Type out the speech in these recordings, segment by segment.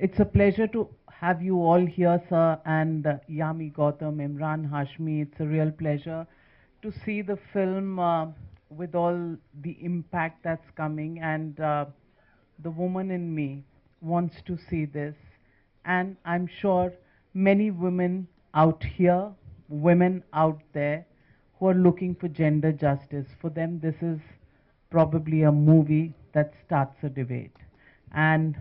It's a pleasure to have you all here, sir, and Yami Gautam, Emraan Hashmi. It's a real pleasure to see the film with all the impact that's coming, and the woman in me wants to see this. And I'm sure many women out here, women out there, who are looking for gender justice, for them this is probably a movie that starts a debate. And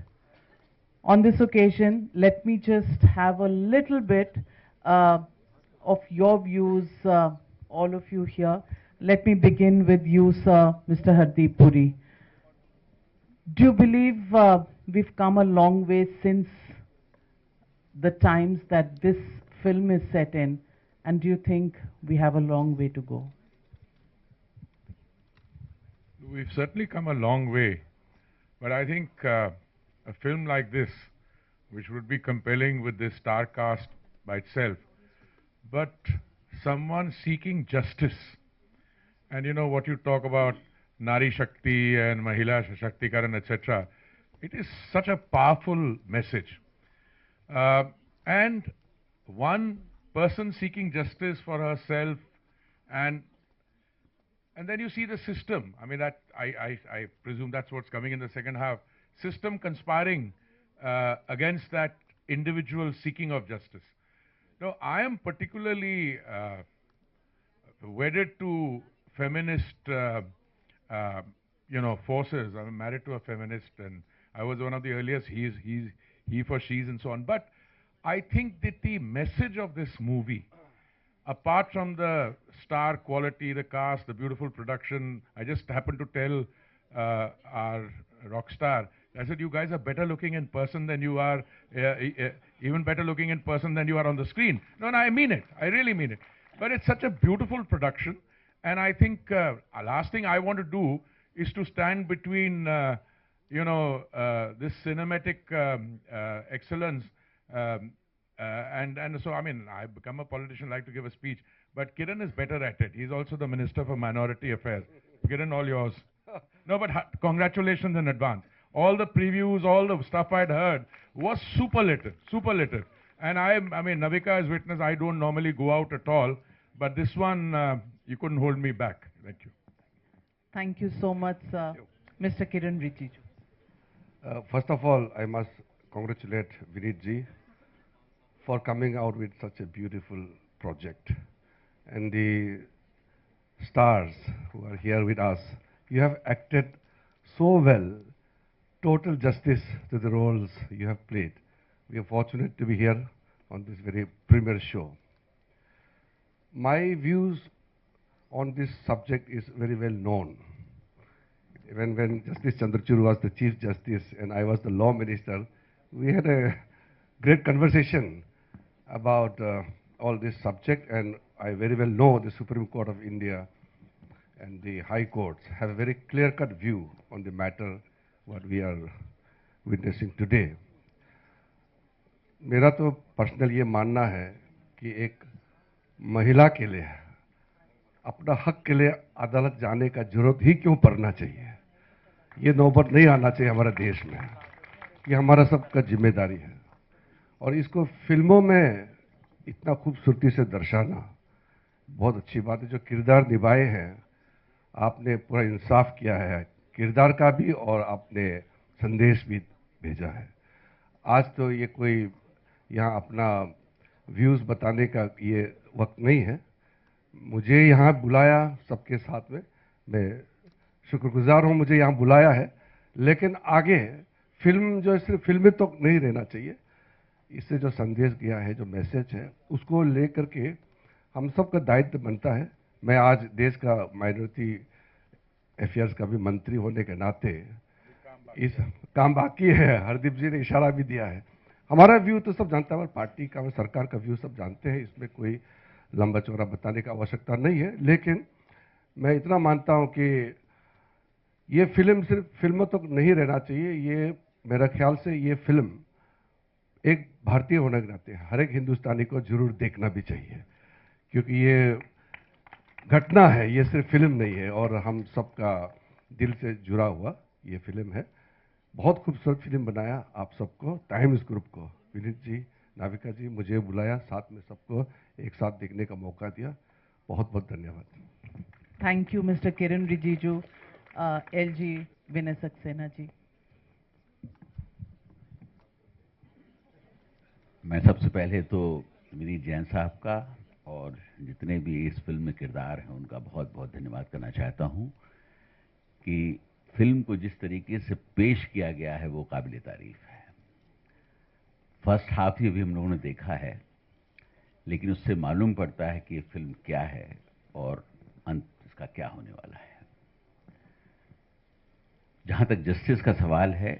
on this occasion, let me just have a little bit uh, of your views, all of you here. Let me begin with you, sir, Mr. Hardeep Puri. Do you believe we've come a long way since the times that this film is set in, and do you think we have a long way to go? We've certainly come a long way, but I think a film like this, which would be compelling with this star cast by itself, but someone seeking justice, and you know what you talk about, Nari Shakti and Mahila Shakti-karan, etc., it is such a powerful message. And one person seeking justice for herself, and then you see the system. I mean, that I presume that's what's coming in the second half. System conspiring against that individual seeking of justice. Now, I am particularly wedded to feminist, forces. I'm married to a feminist, and I was one of the earliest he for she's and so on. But I think that the message of this movie, apart from the star quality, the cast, the beautiful production, I just happened to tell our rock star, I said, you guys are better looking in person than you are, even better looking in person than you are on the screen. No, I mean it. I really mean it. But it's such a beautiful production, and I think last thing I want to do is to stand between, this cinematic excellence. And so, I mean, I've become a politician, like to give a speech, but Kiren is better at it. He's also the Minister for Minority Affairs. Kiren, all yours. No, but congratulations in advance. All the previews, all the stuff I'd heard was superlative, superlative. And I mean, Navika is witness, I don't normally go out at all, but this one, you couldn't hold me back. Thank you. Thank you so much, sir. Mr. Kiren Rijiju. First of all, I must congratulate Vineet ji for coming out with such a beautiful project. And the stars who are here with us, you have acted so well, total justice to the roles you have played. We are fortunate to be here on this very premiere show. My views on this subject is very well known. When Justice Chandrachud was the Chief Justice and I was the Law Minister, we had a great conversation about all this subject, and I very well know the Supreme Court of India and the High Courts have a very clear-cut view on the matter what we are witnessing today. मेरा तो personal ये मानना है कि एक महिला के लिए अपना हक के लिए अदालत जाने का जरूरत ही क्यों पड़ना चाहिए, ये नौबत नहीं आना चाहिए हमारे देश में, ये हमारा सबका जिम्मेदारी है। और इसको फिल्मों में इतना खूबसूरती से दर्शाना बहुत अच्छी बात है। जो किरदार निभाए हैं, आपने पूरा इंसाफ किया है किरदार का भी, और आपने संदेश भी भेजा है। आज तो ये कोई यहाँ अपना व्यूज़ बताने का ये वक्त नहीं है। मुझे यहाँ बुलाया सबके साथ में, मैं शुक्रगुजार हूँ मुझे यहाँ बुलाया है, लेकिन आगे फिल्म जो है सिर्फ फिल्म में तो नहीं रहना चाहिए। इससे जो संदेश गया है, जो मैसेज है, उसको लेकर के हम सबका दायित्व बनता है। मैं आज देश का माइनॉरिटी अफेयर्स का भी मंत्री होने के नाते इस काम बाकी है। हरदीप जी ने इशारा भी दिया है। हमारा व्यू तो सब जानता है, पार्टी का, सरकार का व्यू सब जानते हैं, इसमें कोई लंबा चौड़ा बताने की आवश्यकता नहीं है। लेकिन मैं इतना मानता हूं कि ये फिल्म सिर्फ फिल्म तक तो नहीं रहना चाहिए। ये मेरा ख्याल से ये फिल्म एक भारतीय होने के नाते हर एक हिंदुस्तानी को जरूर देखना भी चाहिए, क्योंकि ये घटना है, ये सिर्फ फिल्म नहीं है, और हम सबका दिल से जुड़ा हुआ ये फिल्म है। बहुत खूबसूरत फिल्म बनाया आप सबको, टाइम्स ग्रुप को, विनीत जी, नाविका जी, मुझे बुलाया, साथ में सबको एक साथ देखने का मौका दिया। बहुत बहुत धन्यवाद। Thank you, Mr. Kiren Rijiju. LG Vinay Saxena ji. मैं सबसे पहले तो विनीत जैन साहब का और जितने भी इस फिल्म में किरदार हैं उनका बहुत बहुत धन्यवाद करना चाहता हूं कि फिल्म को जिस तरीके से पेश किया गया है वो काबिल तारीफ है। फर्स्ट हाफ ही अभी हम लोगों ने देखा है, लेकिन उससे मालूम पड़ता है कि ये फिल्म क्या है और अंत इसका क्या होने वाला है। जहां तक जस्टिस का सवाल है,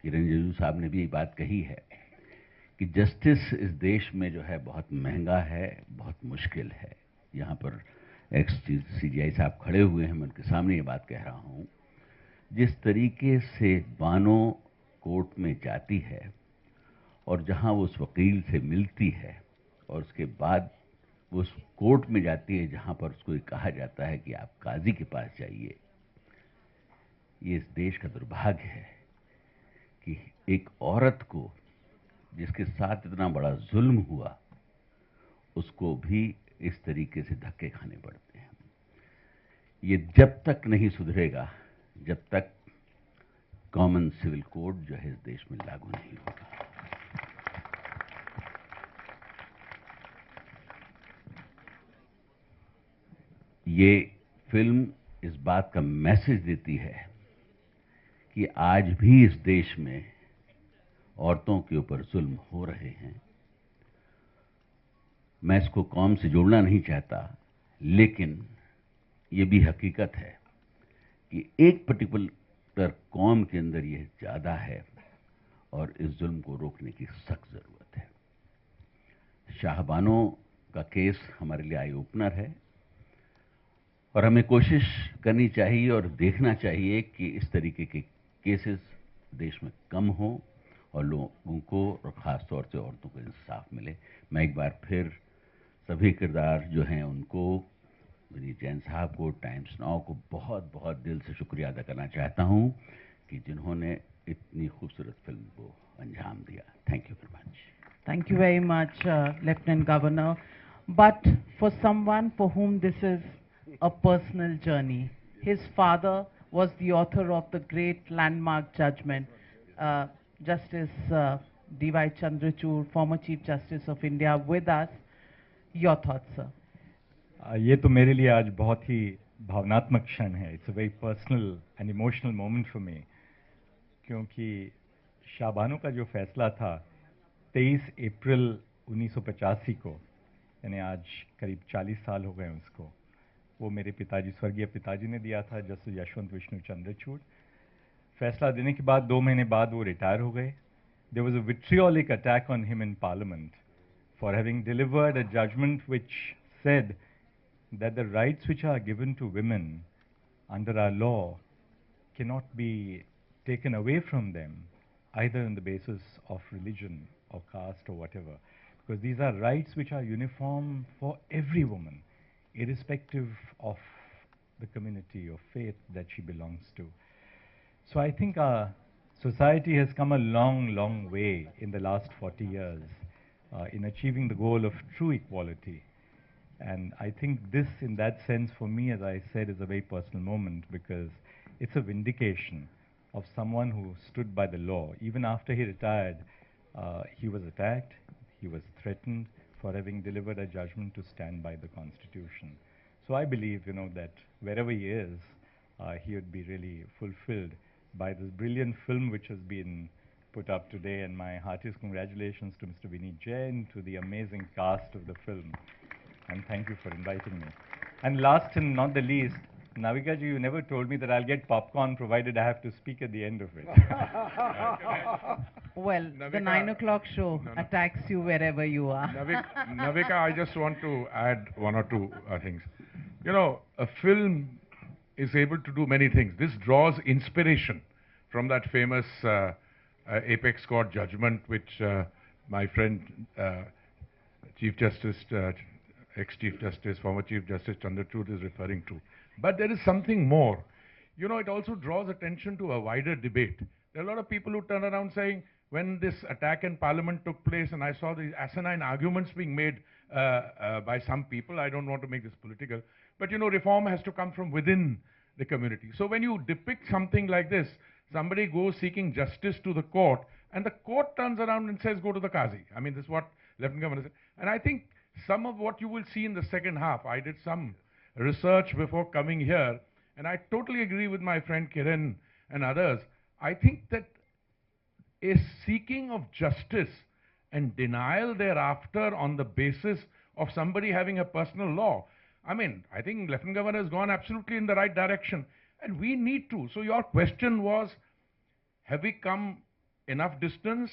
किरण रिजिजू साहब ने भी ये बात कही है कि जस्टिस इस देश में जो है बहुत महंगा है, बहुत मुश्किल है। यहाँ पर एक्स CJI साहब खड़े हुए हैं, मैं उनके सामने ये बात कह रहा हूँ। जिस तरीके से बानो कोर्ट में जाती है और जहाँ वो उस वकील से मिलती है और उसके बाद वो उस कोर्ट में जाती है जहाँ पर उसको कहा जाता है कि आप काजी के पास जाइए, ये इस देश का दुर्भाग्य है कि एक औरत को जिसके साथ इतना बड़ा जुल्म हुआ उसको भी इस तरीके से धक्के खाने पड़ते हैं। ये जब तक नहीं सुधरेगा, जब तक कॉमन सिविल कोड जो है इस देश में लागू नहीं होगा। ये फिल्म इस बात का मैसेज देती है कि आज भी इस देश में औरतों के ऊपर जुल्म हो रहे हैं। मैं इसको कौम से जोड़ना नहीं चाहता, लेकिन ये भी हकीकत है कि एक पर्टिकुलर कौम के अंदर ये ज़्यादा है और इस जुल्म को रोकने की सख्त ज़रूरत है। शाहबानो का केस हमारे लिए आई ओपनर है और हमें कोशिश करनी चाहिए और देखना चाहिए कि इस तरीके के केसेस देश में कम हो और लोगों को और ख़ास तौर से औरतों को इंसाफ मिले। मैं एक बार फिर सभी किरदार जो हैं उनको, विनीत जैन साहब को, टाइम्स नाउ को बहुत बहुत दिल से शुक्रिया अदा करना चाहता हूं कि जिन्होंने इतनी खूबसूरत फिल्म को अंजाम दिया। Thank you very much. Thank you very much, Lieutenant Governor. But for someone for whom this is a personal journey, his father was the author of the great landmark judgment, Justice D.Y. Chandrachud, former Chief Justice of India, with us. Your thoughts, sir? ये तो मेरे लिए आज बहुत ही भावनात्मक क्षण है। It's a very personal and emotional moment for me, क्योंकि शाहबानो का जो फैसला था 23 अप्रैल 1985 को, यानी आज करीब 40 साल हो गए उसको, वो मेरे पिताजी, स्वर्गीय पिताजी ने दिया था, जस्टिस यशवंत विष्णु चंद्रचूड़। फैसला देने के बाद 2 महीने बाद वो रिटायर हो गए। There was a vitriolic attack on him in parliament for having delivered a judgement which said that the rights which are given to women under our law cannot be taken away from them, either on the basis of religion or caste or whatever, because these are rights which are uniform for every woman, irrespective of the community or faith that she belongs to. So I think our society has come a long, long way in the last 40 years in achieving the goal of true equality. And I think this, in that sense, for me, as I said, is a very personal moment, because it's a vindication of someone who stood by the law. Even after he retired, he was attacked, he was threatened for having delivered a judgment to stand by the Constitution. So I believe, that wherever he is, he would be really fulfilled by this brilliant film which has been put up today. And my heartiest congratulations to Mr. Vineet Jain, to the amazing cast of the film. And thank you for inviting me. And last and not the least, Navika ji, you never told me that I'll get popcorn provided I have to speak at the end of it. Well, Navika, the 9 o'clock show no. attacks you wherever you are. Navika, I just want to add one or two things. A film is able to do many things. This draws inspiration from that famous Apex Court judgment, which my friend Chief Justice, ex-Chief Justice, former Chief Justice Chandrachud is referring to. But there is something more. It also draws attention to a wider debate There are a lot of people who turn around saying, when this attack in Parliament took place, and I saw these asinine arguments being made by some people, I don't want to make this political, but you know, reform has to come from within the community. So when you depict something like this, somebody goes seeking justice to the court, and the court turns around and says, go to the Qazi. I mean, this is what Lieutenant Governor said. And I think some of what you will see in the second half, I did some research before coming here, and I totally agree with my friend Kiren and others. I think that a seeking of justice and denial thereafter on the basis of somebody having a personal law, I mean, I think Lieutenant Governor has gone absolutely in the right direction, and we need to. So your question was, have we come enough distance?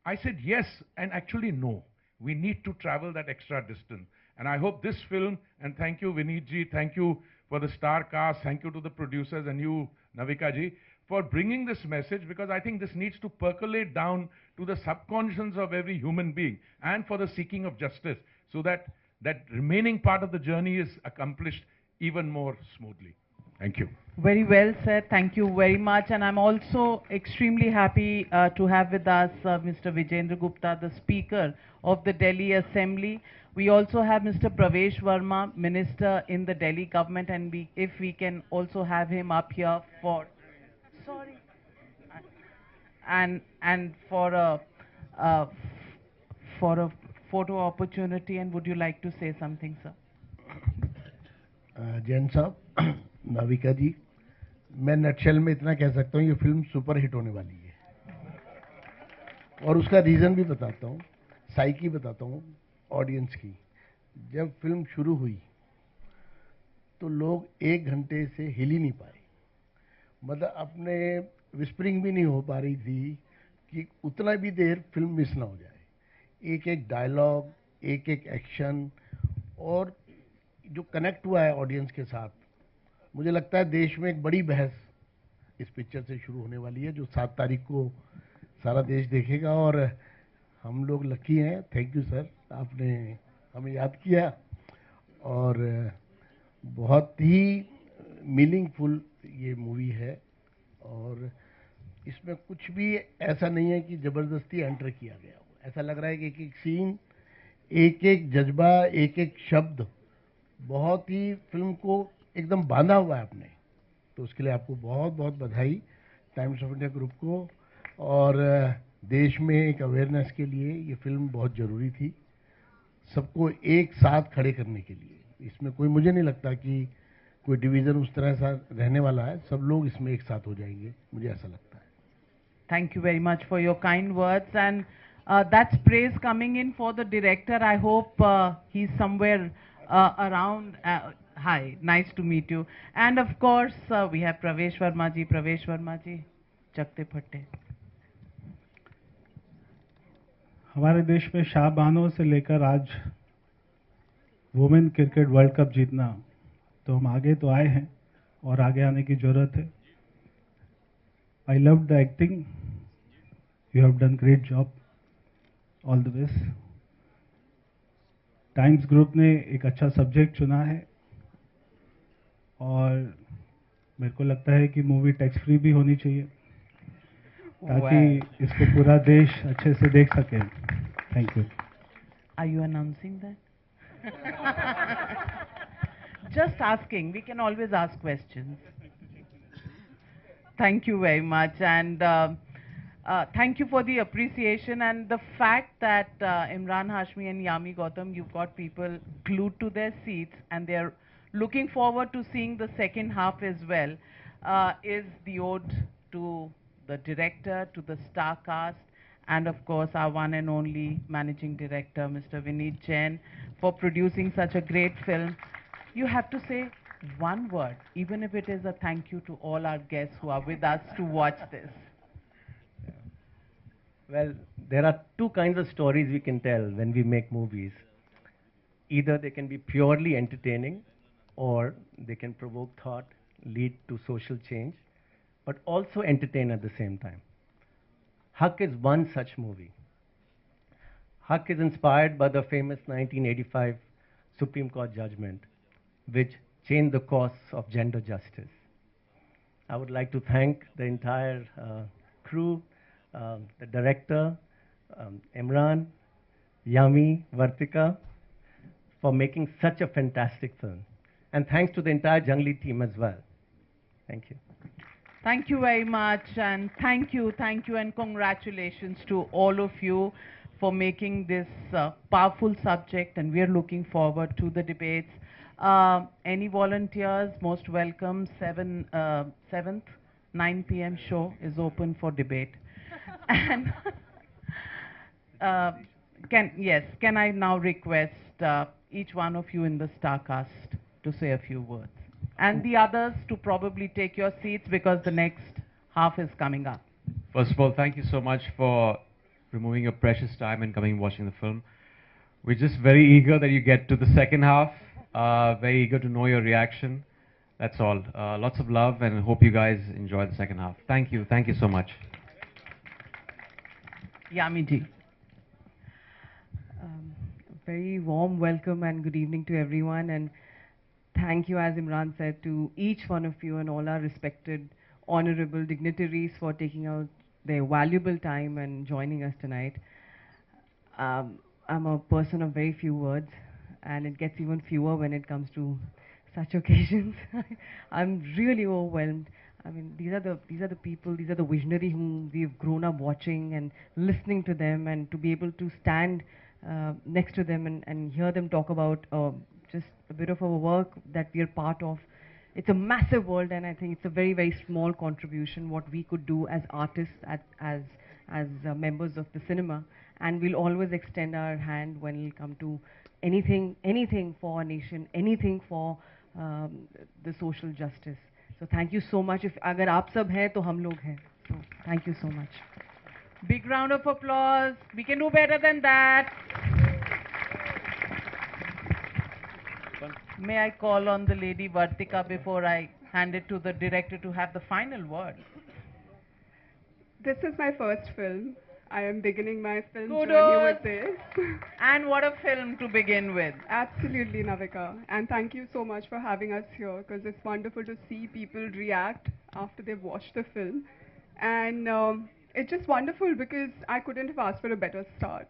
I said yes, and actually no. We need to travel that extra distance. And I hope this film, and thank you Vineet ji, thank you for the star cast, thank you to the producers and you Navika ji, for bringing this message, because I think this needs to percolate down to the subconscious of every human being, and for the seeking of justice, so that that remaining part of the journey is accomplished even more smoothly. Thank you. Very well said. Thank you very much. And I'm also extremely happy to have with us Mr. Vijendra Gupta, the Speaker of the Delhi Assembly. We also have Mr. Pravesh Verma, Minister in the Delhi government, and if we can also have him up here for, sorry, and for a photo opportunity. And would you like to say something, sir? Jain साहब, नाविका जी, मैं nutshell में इतना कह सकता हूँ, ये film super hit होने वाली है, और उसका रीज़न भी बताता हूँ, साइकी बताता हूँ ऑडियंस की। जब फिल्म शुरू हुई तो लोग 1 घंटे से हिल ही नहीं पाए, मतलब अपने विस्परिंग भी नहीं हो पा रही थी कि उतना भी देर फिल्म मिस ना हो जाए। एक एक डायलॉग, एक एक एक्शन, और जो कनेक्ट हुआ है ऑडियंस के साथ, मुझे लगता है देश में एक बड़ी बहस इस पिक्चर से शुरू होने वाली है, जो 7 तारीख को सारा देश देखेगा। और हम लोग लकी हैं, थैंक यू सर, आपने हमें याद किया, और बहुत ही मीनिंगफुल ये मूवी है, और इसमें कुछ भी ऐसा नहीं है कि ज़बरदस्ती एंटर किया गया हो। ऐसा लग रहा है कि एक एक सीन, एक एक जज्बा, एक एक शब्द बहुत ही फिल्म को एकदम बांधा हुआ है आपने। तो उसके लिए आपको बहुत बहुत बधाई, टाइम्स ऑफ इंडिया ग्रुप को, और देश में एक अवेयरनेस के लिए ये फिल्म बहुत ज़रूरी थी, सबको एक साथ खड़े करने के लिए। इसमें कोई, मुझे नहीं लगता कि कोई डिवीज़न उस तरह सा रहने वाला है, सब लोग इसमें एक साथ हो जाएंगे, मुझे ऐसा लगता है। Thank you very much for your kind words, and that's praise coming in for the director. I hope he's somewhere around. Hi, nice to meet you. And of course, we have Pravesh Verma ji. Pravesh Verma ji, chakte phatte. हमारे देश में शाहबानों से लेकर आज women cricket world cup जीतना, तो हम आगे तो आए हैं और आगे आने की जरूरत है। I loved the acting. You have done great job. All the best. Times group ने एक अच्छा सब्जेक्ट चुना है, और मेरे को लगता है कि मूवी टैक्स फ्री भी होनी चाहिए, ताकि इसको पूरा देश अच्छे से देख सके। Thank you. Are you announcing that? Just asking. We can always ask questions. Thank you very much, and thank you for the appreciation and the fact that Emraan Hashmi and Yami Gautam, you've got people glued to their seats and they're looking forward to seeing the second half as well, is the ode to the director, to the star cast, and of course our one and only managing director, Mr. Vineet Jain, for producing such a great film. You have to say one word, even if it is a thank you to all our guests who are with us to watch this. Well, there are two kinds of stories we can tell when we make movies. Either they can be purely entertaining, or they can provoke thought, lead to social change, but also entertain at the same time. Haq is one such movie. Haq is inspired by the famous 1985 Supreme Court judgment, which changed the course of gender justice. I would like to thank the entire crew, the director, Emraan, Yami, Vartika, for making such a fantastic film. And thanks to the entire Jungli team as well. Thank you. Thank you very much, and thank you, and congratulations to all of you for making this powerful subject, and we are looking forward to the debates. Any volunteers, most welcome. 7th, 9 p.m. show is open for debate. And can I now request each one of you in the star cast to say a few words? And the others to probably take your seats because the next half is coming up. First of all, thank you so much for removing your precious time and coming and watching the film. We're just very eager that you get to the second half. Very eager to know your reaction. That's all. Lots of love, and hope you guys enjoy the second half. Thank you so much. Yami ji. Very warm welcome and good evening to everyone, and thank you, as Imran said, to each one of you and all our respected honorable dignitaries for taking out their valuable time and joining us tonight. I'm a person of very few words, and it gets even fewer when it comes to such occasions. I'm really overwhelmed. I mean, these are the people, these are the visionary whom we've grown up watching and listening to them, and to be able to stand next to them and hear them talk about just a bit of our work that we are part of. It's a massive world, and I think it's a very, very small contribution what we could do as artists, as members of the cinema. And we'll always extend our hand when it'll come to anything for our nation, anything for the social justice. So thank you so much. If agar aap sab hai, to hum log hain. So thank you so much. Big round of applause. We can do better than that. May I call on the lady Vartika before I hand it to the director to have the final word? This is my first film. I am beginning my film journey Kudos. with this. And what a film to begin with. Absolutely, Navika. And thank you so much for having us here, because it's wonderful to see people react after they've watched the film. And it's just wonderful because I couldn't have asked for a better start.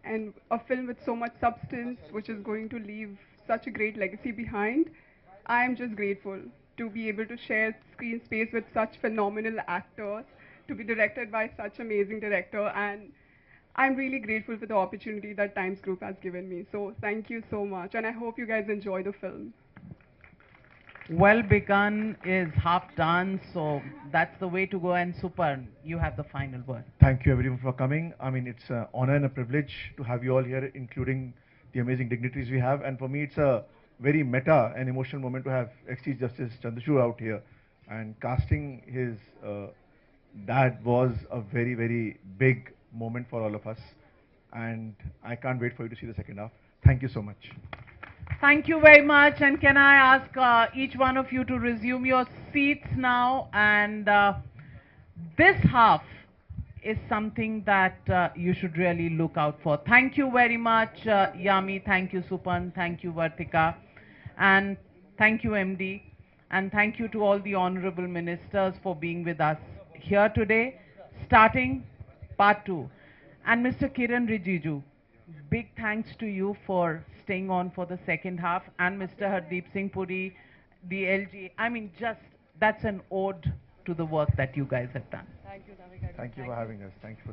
And a film with so much substance, which is going to leave such a great legacy behind. I am just grateful to be able to share screen space with such phenomenal actors, to be directed by such amazing director, and I'm really grateful for the opportunity that Times Group has given me. So thank you so much, and I hope you guys enjoy the film. Well begun is half done, so that's the way to go. And Super, you have the final word. Thank you everyone for coming. I mean, it's an honor and a privilege to have you all here, including the amazing dignitaries we have. And for me, it's a very meta and emotional moment to have ex-Chief Justice Chandrachud out here. And casting his dad was a very, very big moment for all of us. And I can't wait for you to see the second half. Thank you so much. Thank you very much. And can I ask each one of you to resume your seats now? And this half is something that you should really look out for. Thank you very much, Yami. Thank you, Supan. Thank you, Vartika. And thank you, MD. And thank you to all the honorable ministers for being with us here today, starting part 2. And Mr. Kiren Rijiju, big thanks to you for staying on for the second half. And Mr. Hardeep Singh Puri, the LG. I mean, just that's an ode to the work that you guys have done. Thank you for having us. Thank you for